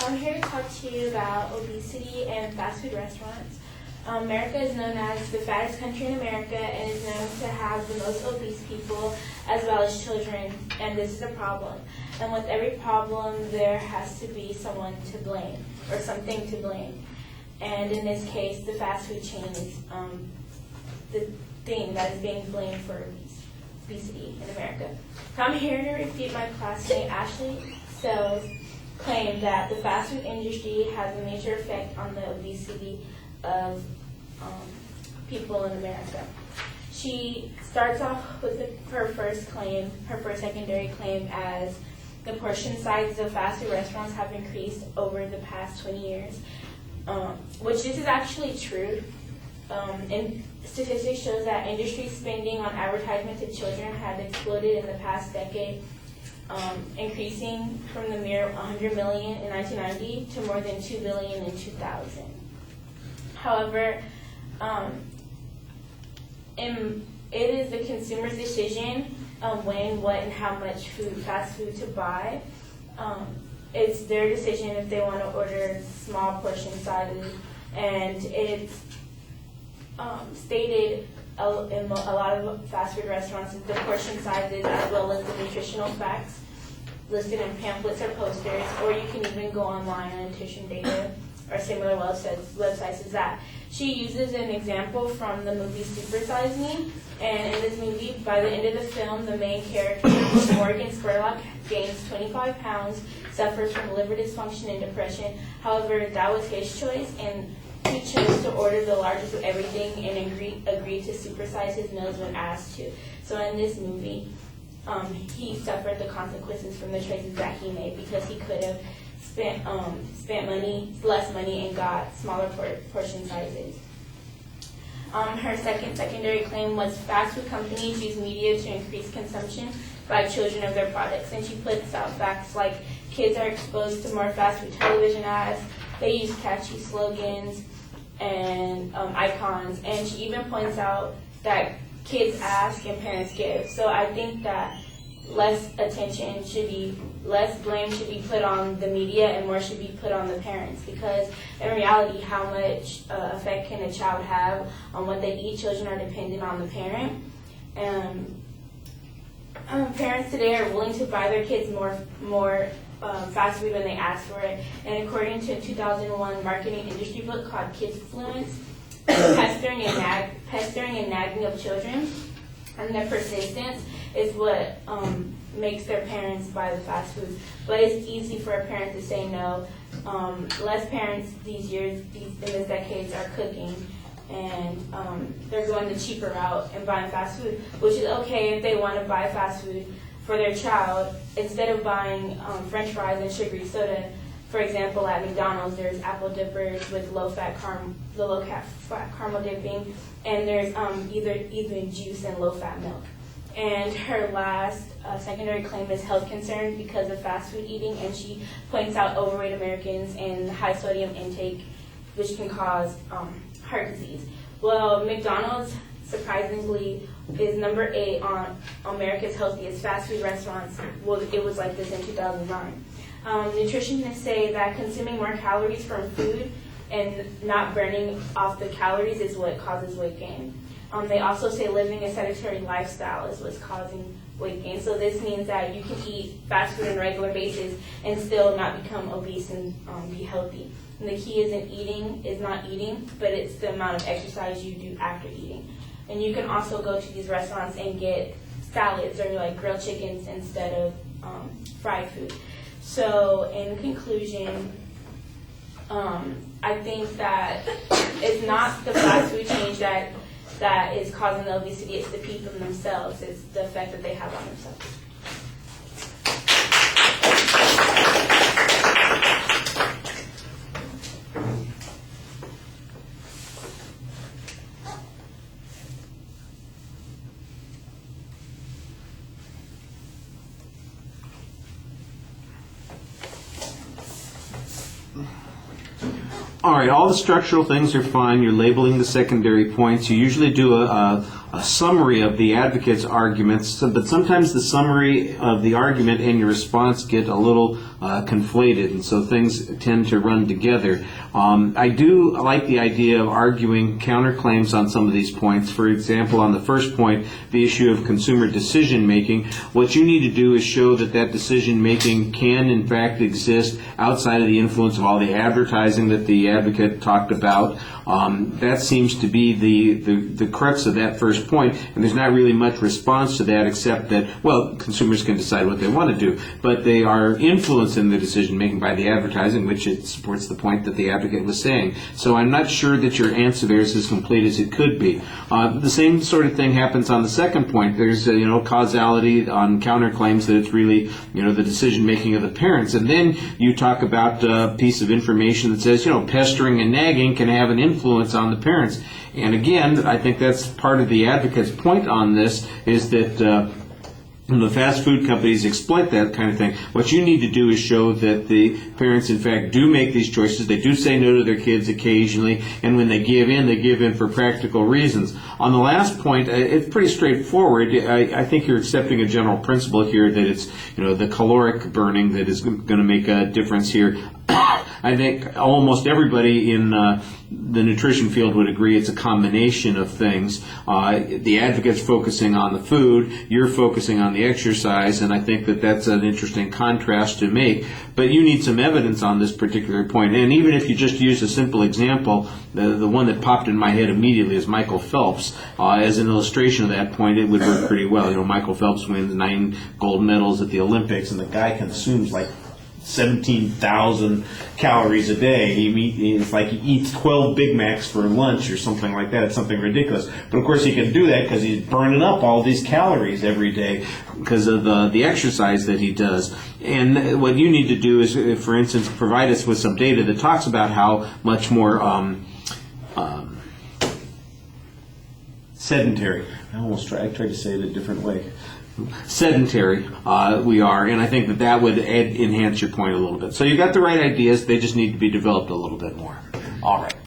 So I'm here to talk to you about obesity and fast food restaurants. America is known as the fattest country in America and is known to have the most obese people as well as children, and this is a problem. And with every problem, there has to be someone to blame or something to blame. And in this case, the fast food chain is the thing that is being blamed for obesity in America. So I'm here to refute my classmate Ashley Sells' claim that the fast food industry has a major effect on the obesity of people in America. She starts off with her first secondary claim as the portion sizes of fast food restaurants have increased over the past 20 years, which this is actually true. And statistics shows that industry spending on advertisement to children had exploded in the past decade, increasing from the mere $100 million in 1990 to more than $2 billion in 2000. However, it is the consumer's decision when, what, and how much fast food to buy. It's their decision if they want to order small portion sizes, and it's stated in a lot of fast food restaurants that the portion sizes as well as the nutritional facts listed in pamphlets or posters, or you can even go online on nutrition data or similar websites as that. She uses an example from the movie Super Size Me, and in this movie, by the end of the film, the main character, Morgan Spurlock, gains 25 pounds, suffers from liver dysfunction and depression. However, that was his choice, and he chose to order the largest of everything and agreed to supersize his meals when asked to. So in this movie, he suffered the consequences from the choices that he made because he could have spent less money and got smaller portion sizes. Her secondary claim was fast food companies use media to increase consumption by children of their products, and she puts out facts like kids are exposed to more fast food television ads, they use catchy slogans and icons, and she even points out that kids ask and parents give. So I think that less blame should be put on the media and more should be put on the parents, because in reality, how much effect can a child have on what they eat? Children are dependent on the parent. Parents today are willing to buy their kids more fast food when they ask for it. And according to a 2001 marketing industry book called Kids Fluence, pestering and nagging of children and their persistence is what makes their parents buy the fast food. But it's easy for a parent to say no. Less parents these years, in this decades, are cooking, and they're going the cheaper route and buying fast food, which is okay if they want to buy fast food for their child. Instead of buying French fries and sugary soda, for example, at McDonald's, there's apple dippers with low-fat caramel dipping, and there's even juice and low-fat milk. And her last secondary claim is health concerns because of fast food eating, and she points out overweight Americans and high sodium intake, which can cause heart disease. Well, McDonald's, surprisingly, is number 8 on America's healthiest fast food restaurants. Well, it was like this in 2009. Nutritionists say that consuming more calories from food and not burning off the calories is what causes weight gain. They also say living a sedentary lifestyle is what's causing weight gain. So this means that you can eat fast food on a regular basis and still not become obese and be healthy. And the key is not eating, but it's the amount of exercise you do after eating. And you can also go to these restaurants and get salads or like grilled chickens instead of fried food. So in conclusion, I think that it's not the fast food change that is causing the obesity, it's the people themselves, it's the effect that they have on themselves. All right, all the structural things are fine. You're labeling the secondary points. You usually do a summary of the advocate's arguments, but sometimes the summary of the argument and your response get a little conflated, and so things tend to run together. I do like the idea of arguing counterclaims on some of these points. For example, on the first point, the issue of consumer decision making, what you need to do is show that that decision making can in fact exist outside of the influence of all the advertising that the advocate talked about. That seems to be the crux of that first point, and there's not really much response to that except that, well, consumers can decide what they want to do, but they are influenced in the decision making by the advertising, which it supports the point that the advocate was saying. So I'm not sure that your answer there is as complete as it could be. The same sort of thing happens on the second point. There's causality on counterclaims that it's really the decision making of the parents, and then you talk about a piece of information that says pestering and nagging can have an influence on the parents. And again, I think that's part of the advocate's point on this, is that the fast food companies exploit that kind of thing. What you need to do is show that the parents, in fact, do make these choices. They do say no to their kids occasionally, and when they give in for practical reasons. On the last point, it's pretty straightforward. I think you're accepting a general principle here that it's the caloric burning that is going to make a difference here. I think almost everybody in the nutrition field would agree it's a combination of things. The advocate's focusing on the food, you're focusing on the exercise, and I think that that's an interesting contrast to make. But you need some evidence on this particular point. And even if you just use a simple example, the one that popped in my head immediately is Michael Phelps. As an illustration of that point, it would work pretty well. Michael Phelps wins 9 gold medals at the Olympics, and the guy consumes like 17,000 calories a day. It's like he eats 12 Big Macs for lunch or something like that. It's something ridiculous. But of course he can do that because he's burning up all these calories every day because of the exercise that he does. And what you need to do is, for instance, provide us with some data that talks about how much more sedentary. I tried to say it a different way. Sedentary we are, and I think that would enhance your point a little bit. So you got the right ideas, they just need to be developed a little bit more. All right.